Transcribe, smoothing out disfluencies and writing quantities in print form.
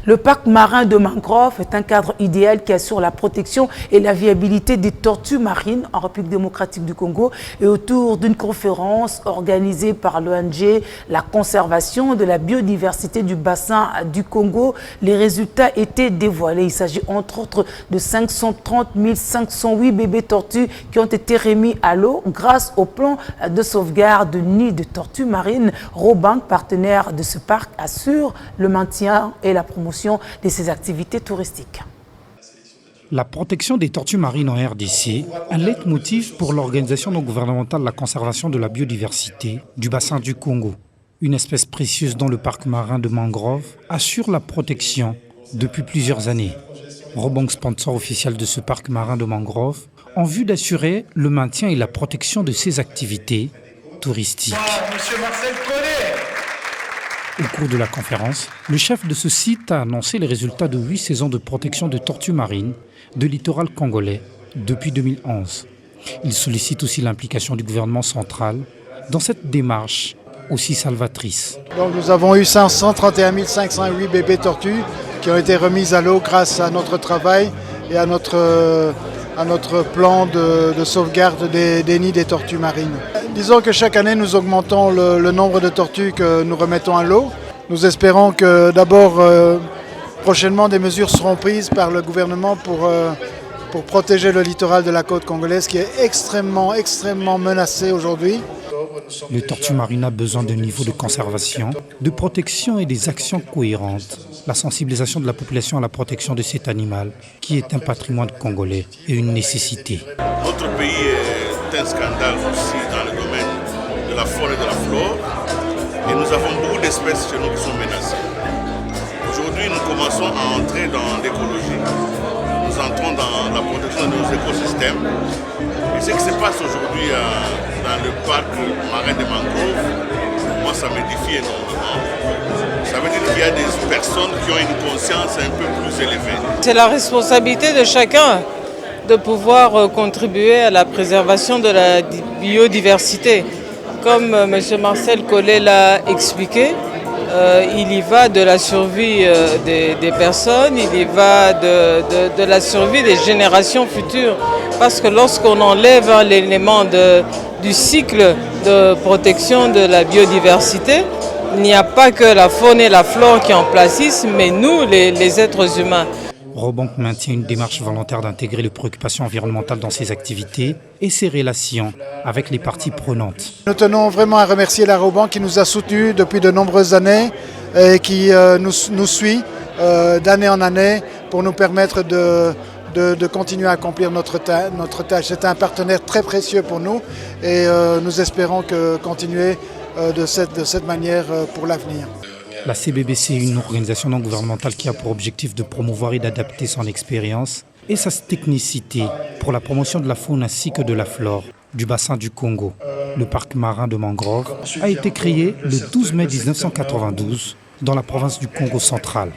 Le parc marin de mangrove est un cadre idéal qui assure la protection et la viabilité des tortues marines en République démocratique du Congo et autour d'une conférence organisée par l'ONG La conservation de la biodiversité du bassin du Congo, les résultats étaient dévoilés. Il s'agit entre autres de 530 508 bébés tortues qui ont été remis à l'eau grâce au plan de sauvegarde de nids de tortues marines. Robank, partenaire de ce parc, assure le maintien et la promotion de ces activités touristiques. La protection des tortues marines en RDC, un leitmotiv pour l'organisation non gouvernementale de la conservation de la biodiversité du bassin du Congo. Une espèce précieuse dont le parc marin de mangrove assure la protection depuis plusieurs années. Robank, sponsor officiel de ce parc marin de mangrove, en vue d'assurer le maintien et la protection de ces activités touristiques. Monsieur Marcel Collet. Au cours de la conférence, le chef de ce site a annoncé les résultats de 8 saisons de protection de tortues marines de littoral congolais depuis 2011. Il sollicite aussi l'implication du gouvernement central dans cette démarche aussi salvatrice. Donc nous avons eu 531 508 bébés tortues qui ont été remises à l'eau grâce à notre travail et à notre plan de sauvegarde des nids des tortues marines. Disons que chaque année, nous augmentons le nombre de tortues que nous remettons à l'eau. Nous espérons que d'abord, prochainement, des mesures seront prises par le gouvernement pour protéger le littoral de la côte congolaise qui est extrêmement menacé aujourd'hui. Le tortue marine a besoin d'un niveau de conservation, de protection et des actions cohérentes. La sensibilisation de la population à la protection de cet animal, qui est un patrimoine congolais et une nécessité. Notre pays est un scandale aussi dans le domaine de la faune et de la flore. Et nous avons beaucoup d'espèces chez nous qui sont menacées. Aujourd'hui, nous commençons à entrer dans l'écologie. Nous entrons dans la protection de nos écosystèmes. Et ce qui se passe aujourd'hui dans le parc marin de mangrove, moi ça m'édifie énormément. Ça veut dire qu'il y a des personnes qui ont une conscience un peu plus élevée. C'est la responsabilité de chacun de pouvoir contribuer à la préservation de la biodiversité. Comme M. Marcel Collet l'a expliqué, il y va de la survie des personnes, il y va de la survie des générations futures. Parce que lorsqu'on enlève l'élément du cycle de protection de la biodiversité, il n'y a pas que la faune et la flore qui en pâtissent, mais nous, les êtres humains. Robank maintient une démarche volontaire d'intégrer les préoccupations environnementales dans ses activités et ses relations avec les parties prenantes. Nous tenons vraiment à remercier la Robank qui nous a soutenus depuis de nombreuses années et qui nous suit d'année en année pour nous permettre de continuer à accomplir notre tâche. C'est un partenaire très précieux pour nous et nous espérons continuer de cette manière pour l'avenir. La CBBC est une organisation non gouvernementale qui a pour objectif de promouvoir et d'adapter son expérience et sa technicité pour la promotion de la faune ainsi que de la flore du bassin du Congo. Le parc marin de mangrove a été créé le 12 mai 1992 dans la province du Congo central.